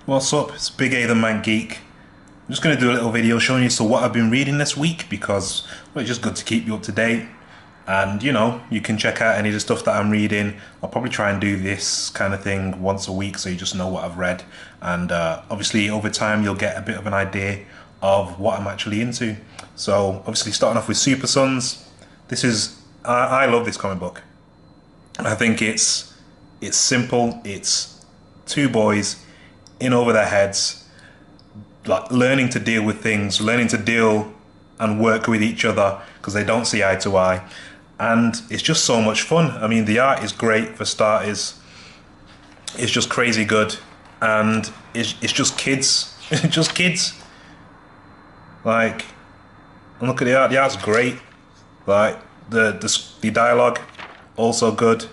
What's up? It's Big A the Man Geek. I'm just going to do a little video showing you what I've been reading this week because well, it's just good to keep you up to date. And you can check out any of the stuff that I'm reading. I'll probably try and do this kind of thing once a week so you just know what I've read. And obviously over time you'll get a bit of an idea of what I'm actually into. So obviously starting off with Super Sons. I love this comic book. I think it's simple. It's two boys in over their heads, like learning to deal with things, learning to deal and work with each other because they don't see eye to eye. And it's just so much fun. I mean, the art is great for starters. It's just crazy good. And it's just kids. Just kids. Like, and look at the art. The art's great. Like, the dialogue, also good.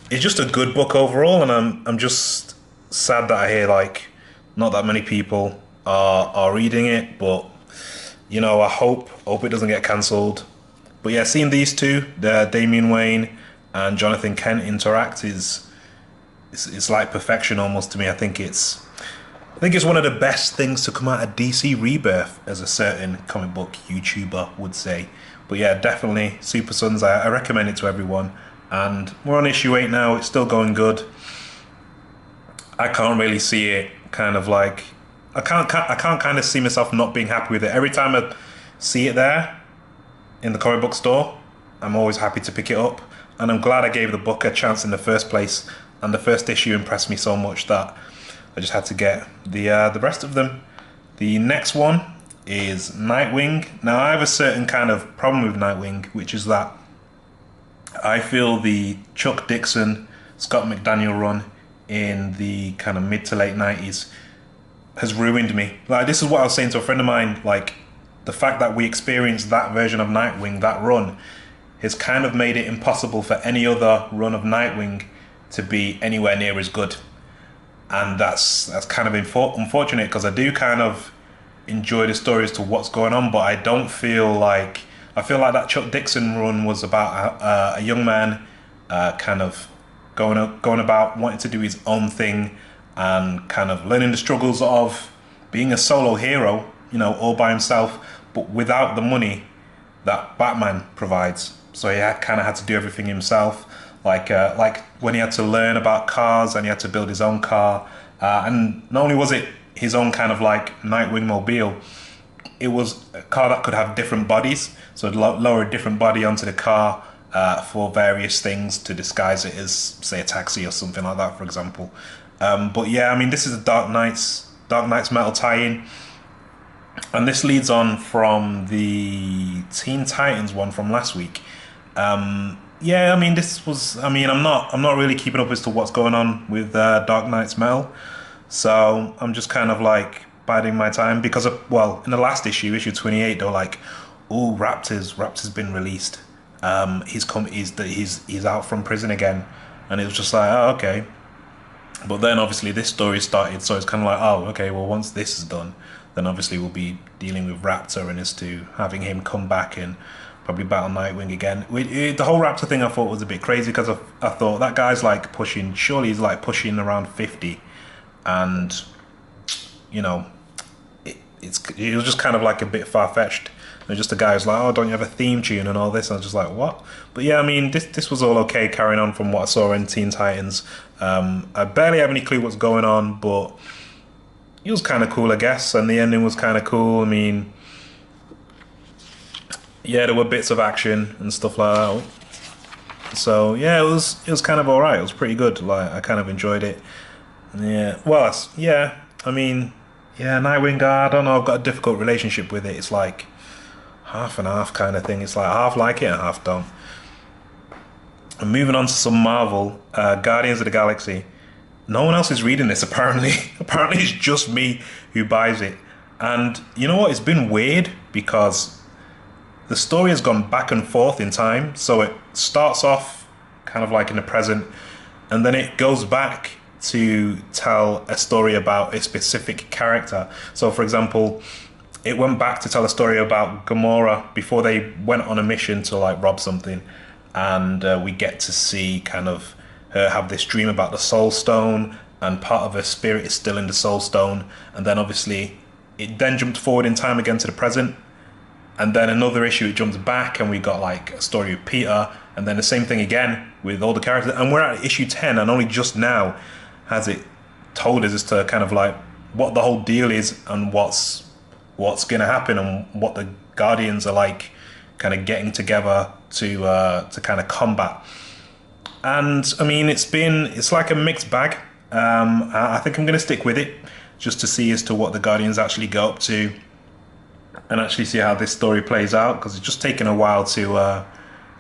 It's just a good book overall, and I'm just sad that I hear like not that many people are reading it, but I hope it doesn't get cancelled. But yeah, seeing these two, the Damian Wayne and Jonathan Kent interact it's like perfection almost to me. I think it's one of the best things to come out of DC Rebirth, as a certain comic book YouTuber would say. But yeah, definitely Super Sons. I recommend it to everyone. And we're on issue 8 now. It's still going good. I can't really see it kind of like I can't kind of see myself not being happy with it. Every time I see it there in the comic book store, I'm always happy to pick it up, and I'm glad I gave the book a chance in the first place. And the first issue impressed me so much that I just had to get the rest of them. The next one is Nightwing. Now I have a certain kind of problem with Nightwing, which is that I feel the Chuck Dixon, Scott McDaniel run in the kind of mid to late 90s has ruined me. Like, this is what I was saying to a friend of mine, like the fact that we experienced that version of Nightwing, that run, has kind of made it impossible for any other run of Nightwing to be anywhere near as good. And that's kind of unfortunate, because I do kind of enjoy the story as to what's going on, but I feel like that Chuck Dixon run was about a young man kind of going about wanting to do his own thing and kind of learning the struggles of being a solo hero, all by himself, but without the money that Batman provides. So he kind of had to do everything himself, like when he had to learn about cars and he had to build his own car. And not only was it his own kind of like Nightwing mobile, it was a car that could have different bodies, so it'd lower a different body onto the car for various things to disguise it as, say, a taxi or something like that, for example. But yeah, I mean, this is a Dark Knights Metal tie-in, and this leads on from the Teen Titans one from last week. Yeah, I mean, I'm not really keeping up as to what's going on with Dark Knights Metal, so I'm just kind of like biding my time because in the last issue 28, they were like, "Oh, Raptor's been released. He's out from prison again," and it was just like, oh, okay. But then obviously this story started, so it's kind of like, oh, okay. Well, once this is done, then obviously we'll be dealing with Raptor and as to having him come back and probably battle Nightwing again. The whole Raptor thing I thought was a bit crazy because I thought that guy's like surely he's like pushing around 50, and it was just kind of like a bit far-fetched. And just the guy was like, oh, don't you have a theme tune and all this? And I was just like, what? But yeah, I mean, this was all okay carrying on from what I saw in Teen Titans. I barely have any clue what's going on, but it was kind of cool, I guess. And the ending was kind of cool. I mean, yeah, there were bits of action and stuff like that. So yeah, it was kind of alright. It was pretty good. Like, I kind of enjoyed it. Yeah, well, I mean, yeah, Nightwing, I don't know, I've got a difficult relationship with it. It's like half and half kind of thing. It's like half like it and half don't. And moving on to some Marvel, Guardians of the Galaxy. No one else is reading this, apparently. Apparently it's just me who buys it. And you know what? It's been weird because the story has gone back and forth in time. So it starts off kind of like in the present, and then it goes back to tell a story about a specific character. So for example, it went back to tell a story about Gamora before they went on a mission to like rob something, and we get to see kind of her have this dream about the Soul Stone and part of her spirit is still in the Soul Stone. And then obviously it then jumped forward in time again to the present. And then another issue, it jumps back, and we got like a story with Peter, and then the same thing again with all the characters. And we're at issue 10, and only just now has it told us as to kind of like what the whole deal is and what's going to happen and what the Guardians are like kind of getting together to kind of combat. And I mean, it's like a mixed bag. I think I'm going to stick with it just to see as to what the Guardians actually go up to, and actually see how this story plays out, because it's just taken a while to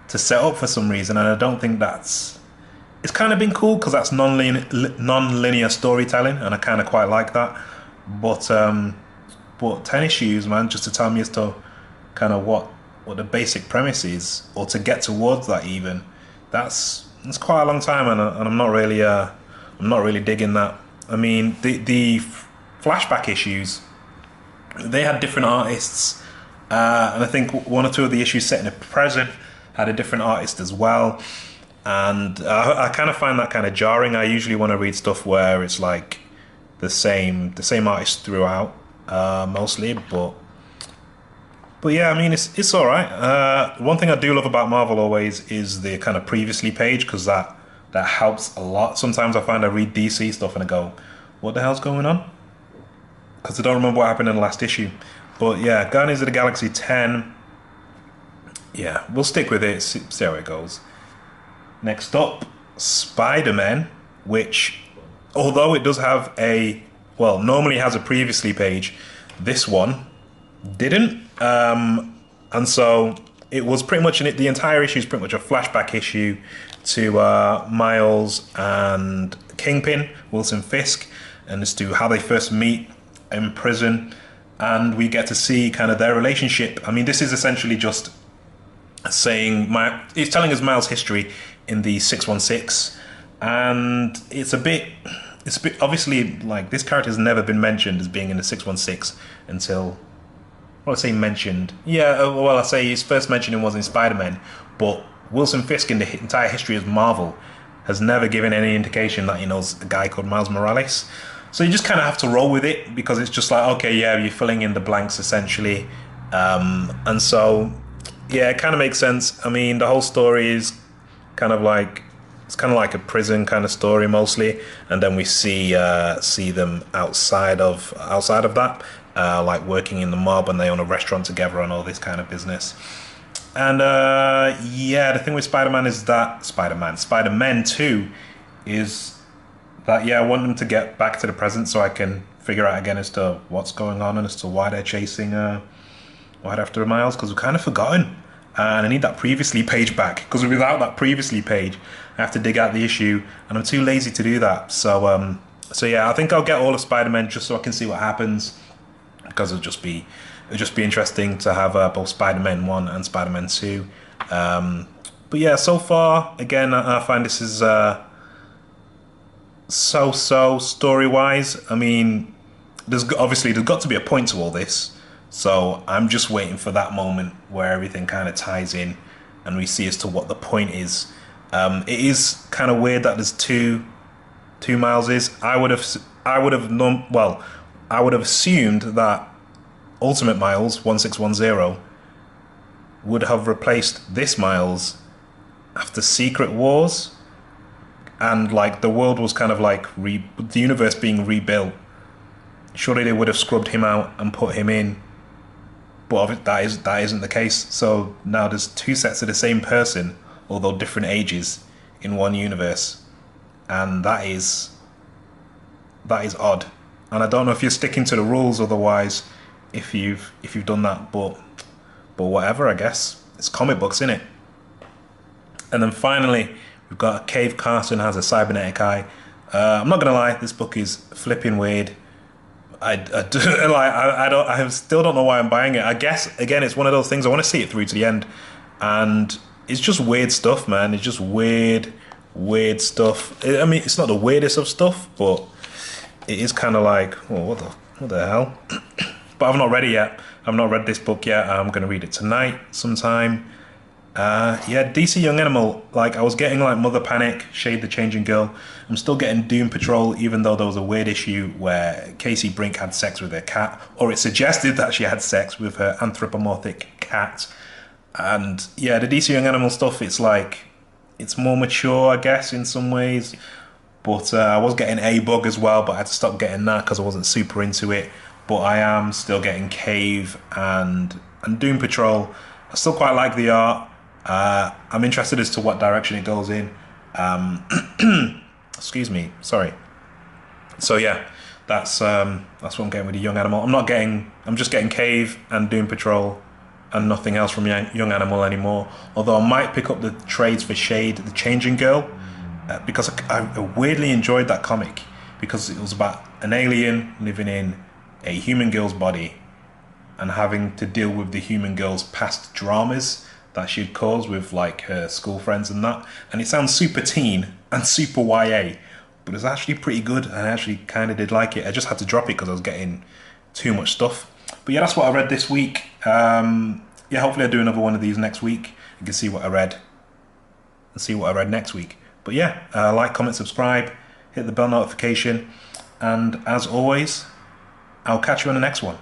set up for some reason, and I don't think it's kind of been cool because that's non-linear storytelling, and I kind of quite like that. But 10 issues, man, just to tell me as to kind of what the basic premise is, or to get towards that even, that's quite a long time, and I'm not really digging that. I mean, the flashback issues, they had different artists, and I think one or two of the issues set in the present had a different artist as well, and I kind of find that kind of jarring. I usually want to read stuff where it's like the same artist throughout, mostly, but yeah, I mean, it's all right. One thing I do love about Marvel always is the kind of previously page, because that helps a lot. Sometimes I find I read DC stuff and I go, what the hell's going on? Because I don't remember what happened in the last issue. But yeah, Guardians of the Galaxy 10. Yeah, we'll stick with it, see how it goes. Next up, Spider-Man, which, although it does have normally has a previously page, this one didn't. And so it was pretty much, the entire issue is pretty much a flashback issue to Miles and Kingpin, Wilson Fisk, and as to how they first meet in prison, and we get to see kind of their relationship. I mean, this is essentially just saying it's telling us Miles' history in the 616, and it's a bit obviously, like, this character has never been mentioned as being in the 616 until, well, I say mentioned, yeah, well, I say his first mentioning was in Spider-Man, but Wilson Fisk in the entire history of Marvel has never given any indication that he knows a guy called Miles Morales. So you just kind of have to roll with it, because it's just like, okay, yeah, you're filling in the blanks essentially. And so, yeah, it kind of makes sense. I mean, the whole story is kind of like, it's kind of like a prison kind of story mostly, and then we see them outside of that, like working in the mob, and they own a restaurant together and all this kind of business. And yeah, the thing with Spider-Man is that Spider-Man 2 is that, yeah, I want them to get back to the present so I can figure out again as to what's going on and as to why they're chasing right after Miles, because we've kind of forgotten. And I need that previously page back, because without that previously page, I have to dig out the issue, and I'm too lazy to do that. So yeah, I think I'll get all of Spider-Man just so I can see what happens, because it'll just be interesting to have both Spider-Man 1 and Spider-Man 2. But yeah, so far, again, I find this is so story-wise. I mean, there's got to be a point to all this, so I'm just waiting for that moment where everything kind of ties in and we see as to what the point is. It is kind of weird that there's two Mileses. I would have assumed that Ultimate Miles 1610 would have replaced this Miles after Secret Wars, and like the world was kind of like the universe being rebuilt. Surely they would have scrubbed him out and put him in, but that isn't the case. So now there's two sets of the same person, although different ages, in one universe, and that is odd. And I don't know if you're sticking to the rules otherwise, if you've done that, but whatever, I guess it's comic books, innit? And then finally, we've got Cave Carson has a cybernetic eye. I'm not gonna lie, this book is flipping weird. I still don't know why I'm buying it. I guess again, it's one of those things I want to see it through to the end, and it's just weird stuff, man. It's just weird stuff. I mean, it's not the weirdest of stuff, but it is kind of like, oh, what the hell? But I've not read it yet. I've not read this book yet. I'm going to read it tonight sometime. Yeah, DC Young Animal, like I was getting like Mother Panic, Shade the Changing Girl. I'm still getting Doom Patrol, even though there was a weird issue where Casey Brink had sex with her cat, or it suggested that she had sex with her anthropomorphic cat. And yeah, the DC Young Animal stuff, it's like, it's more mature, I guess, in some ways. But I was getting A Bug as well, but I had to stop getting that because I wasn't super into it. But I am still getting Cave and Doom Patrol. I still quite like the art. I'm interested as to what direction it goes in. Excuse me, sorry. So yeah, that's what I'm getting with the Young Animal. I'm just getting Cave and Doom Patrol and nothing else from Young Animal anymore. Although I might pick up the trades for Shade, the Changing Girl, because I weirdly enjoyed that comic because it was about an alien living in a human girl's body and having to deal with the human girl's past dramas that she'd caused with like her school friends and that. And it sounds super teen and super YA, but it's actually pretty good. And I actually kind of did like it. I just had to drop it because I was getting too much stuff. But yeah, that's what I read this week. Yeah, hopefully I'll do another one of these next week. You can see what I read and see what I read next week. But yeah, like, comment, subscribe, hit the bell notification, and as always, I'll catch you on the next one.